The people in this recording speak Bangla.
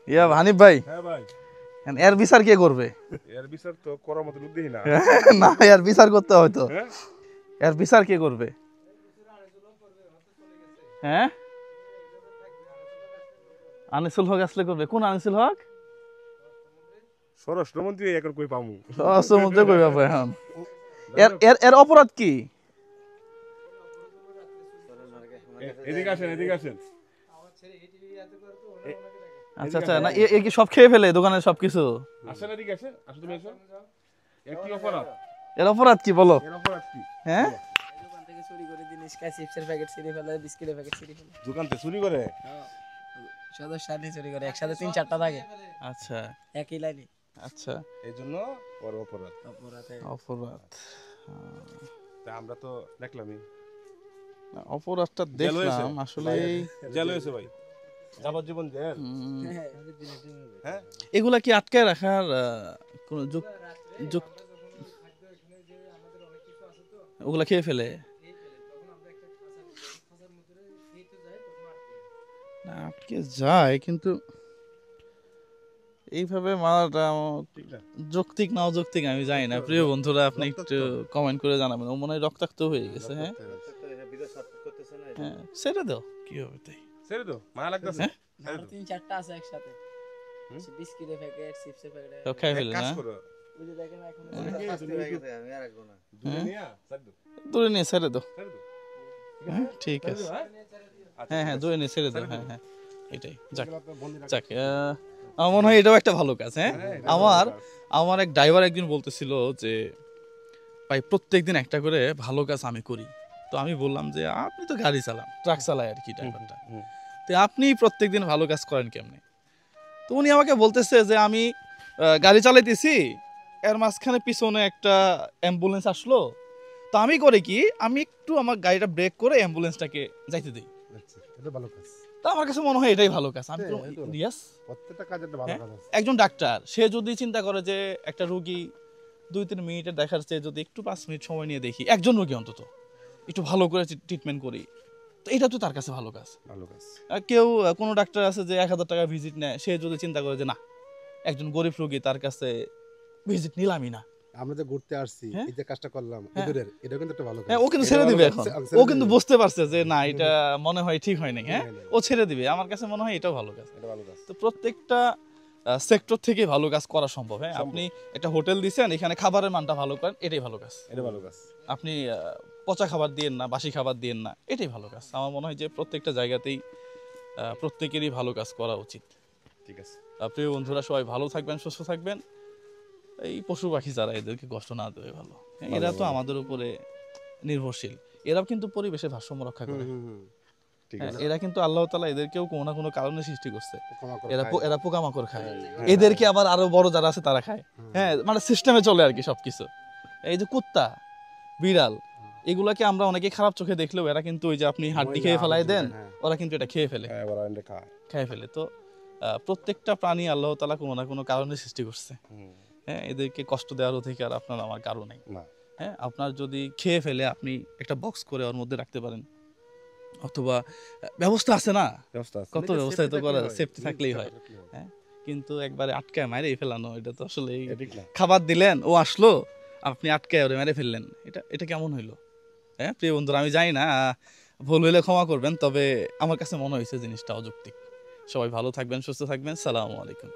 ইয়া হানিফ ভাই, হ্যাঁ ভাই, এর বিচার কে করবে? এর বিচার তো করার মতো লোক দেখি না। না, এর বিচার করতে হয়তো। হ্যাঁ, এর বিচার কে করবে? হ্যাঁ, আনিসুল হক আসলে করবে। কোন আনিসুল হক? স্বরাষ্ট্রমন্ত্রী এখন কই পামু? সমুদ্রে কই পাবো এখন? এর এর এর অপরাধ কি? এদিকে আসেন, এদিকে আসেন। আচ্ছা আচ্ছা, না এ কি সব খেয়ে ফেলে দোকানের সবকিছু? আসেন, এদিকে আসেন, আসো তুমি এসো। এর কি অপরাধ? এর অপরাধ কি বলো? এর অপরাধ কি? হ্যাঁ, দোকান থেকে চুরি করে জিনিস খায়, চিপসের প্যাকেট ছিঁড়ে ফেলে, বিস্কিটের প্যাকেট ছিঁড়ে ফেলে। দোকান থেকে চুরি করে? সদস্য আনি চুরি করে, একসাথে 3-4টা থাকে আচ্ছা একই লাইনে। আচ্ছা, এই জন্য ওর অপরাধ। অপরাধ। তা আমরা তো দেখলামই, অপরাধটা জেল হয়েছে। দেখলাম আসলে। জেল হয়েছে ভাই, যাবজ্জীবন জেল। হ্যাঁ, এগুলা কি আটকায় রাখার কোন ওগুলা খেয়ে ফেলে? না, আটকে যায়, কিন্তু এইভাবে মারাটা ঠিক না। যৌক্তিক না অযৌক্তিক আমি জানি না। প্রিয় বন্ধুরা, আপনি একটু কমেন্ট করে জানাবেন। ও মনে হয় রক্তাক্ত হয়ে গেছে। হ্যাঁ হ্যাঁ, ছেড়ে দাও, কি হবে তাই? ছেড়ে দাও, মায়া লাগতেছে। আর 3-4টা আছে একসাথে, বিস্কিটের প্যাকেট, চিপসের প্যাকেট সব খাই ফেলে কাজ না? করো, ওই যে দেখেন এখন দূরে নিয়ে ছেড়ে দাও, দূরে নিয়ে ছেড়ে দাও। ছেড়ে দাও। হ্যাঁ, ঠিক আছে। হ্যাঁ হ্যাঁ, দূরে নিয়ে ছেড়ে দাও। হ্যাঁ হ্যাঁ, এটাই। যাক যাক, আমার মনে হয় এটাও একটা ভালো কাজ। হ্যাঁ, আমার এক ড্রাইভার একদিন বলতেছিল যে ভাই প্রত্যেকদিন একটা করে ভালো কাজ আমি করি। তো আমি বললাম যে আপনি তো গাড়ি চালান, ট্রাক চালায় আর কি ড্রাইভারটা, তো আপনি প্রত্যেকদিন ভালো কাজ করেন কেমনে? তো উনি আমাকে বলতেছে যে আমি গাড়ি চালাইতেছি, এর মাঝখানে পিছনে একটা অ্যাম্বুলেন্স আসলো, তো আমি করে কি, আমি একটু আমার গাড়িটা ব্রেক করে অ্যাম্বুলেন্সটাকে যাইতে দিই। আচ্ছা, এটা ভালো কাজ। তা আমার কাছে মনে হয় এটাই ভালো কাজ। আমি তো ইয়েস, প্রত্যেকটা কাজে একটা ভালো কাজ আছে। একজন ডাক্তার সে যদি চিন্তা করে যে একটা রোগী 2-3 মিনিটে দেখার চেয়ে যদি একটু 5 মিনিট সময় নিয়ে দেখি, একজন রোগী অন্তত একটু ভালো করে ট্রিটমেন্ট করি, তো এটা তো তার কাছে ভালো কাজ। ভালো কাজ। কেউ কোনো ডাক্তার আছে যে 1000 টাকা ভিজিট নেয়, সে যদি চিন্তা করে যে না, একজন গরিব রোগী, তার কাছে ভিজিট নিলামই না, আমরা যে ঘুরতে আসছি, এই যে কাজটা করলাম এদের, এটা কিন্তু একটা ভালো কাজ। ও কিন্তু ছেড়ে দিবে এখন। ও কিন্তু বুঝতে পারছে যে না, এটা মনে হয় ঠিক হয় নাই। হ্যাঁ, ও ছেড়ে দিবে। আমার কাছে মনে হয় এটাও ভালো কাজ। এটা ভালো কাজ। তো প্রত্যেকটা সেক্টর থেকে ভালো কাজ করা সম্ভব। হ্যাঁ, আপনি একটা হোটেল দিচ্ছেন, এখানে খাবারের মানটা ভালো করেন, এটাই ভালো কাজ। এটা ভালো কাজ। আপনি পচা খাবার দিয়েন না, বাসি খাবার দিয়েন না, এটাই ভালো কাজ। আমার মনে হয় যে প্রত্যেকটা জায়গাতেই প্রত্যেকেরই ভালো কাজ করা উচিত। ঠিক আছে। প্রিয় বন্ধুরা, সবাই ভালো থাকবেন, সুস্থ থাকবেন। এই পশু পাখি যারা, এদেরকে কষ্ট না দেবে ভালো। এরা তো আমাদের উপরে নির্ভরশীল, এরাও কিন্তু পরিবেশের ভারসাম্য রক্ষা করে। এরা কিন্তু আল্লাহ তাআলা এদেরকেও কোনো না কোনো কারণে সৃষ্টি করছে। এরা পোকামাকড় খায়, এদেরকে আবার আরো বড় যারা আছে তারা খায়। হ্যাঁ, মানে সিস্টেমে চলে আর কি সবকিছু। এই যে কুত্তা, বিড়াল, এগুলাকে আমরা অনেকে খারাপ চোখে দেখলেও এরা কিন্তু ওই যে আপনি হাড্ডি খেয়ে ফেলাই দেন, ওরা কিন্তু এটা খেয়ে ফেলে, খেয়ে ফেলে। তো প্রত্যেকটা প্রাণী আল্লাহ তাআলা কোনো না কোনো কারণে সৃষ্টি করছে। হ্যাঁ, এদেরকে কষ্ট দেওয়ার অধিকার আপনার আমার কারো নেই। হ্যাঁ, আপনার যদি খেয়ে ফেলে, আপনি একটা বক্স করে ওর মধ্যে রাখতে পারেন, অথবা ব্যবস্থা আছে না, কত ব্যবস্থা তো করা, সেফটি থাকলেই হয়। হ্যাঁ, কিন্তু একবারে আটকায় মেরে ফেলানো, এটা তো আসলে খাবার দিলেন, ও আসলো, আপনি আটকায় ওরে মেরে ফেললেন, এটা কেমন হইলো? হ্যাঁ, প্রিয় বন্ধুরা, আমি জানি না, ভুল হইলে ক্ষমা করবেন, তবে আমার কাছে মনে হয়েছে জিনিসটা অযৌক্তিক। সবাই ভালো থাকবেন, সুস্থ থাকবেন। সালামু আলাইকুম।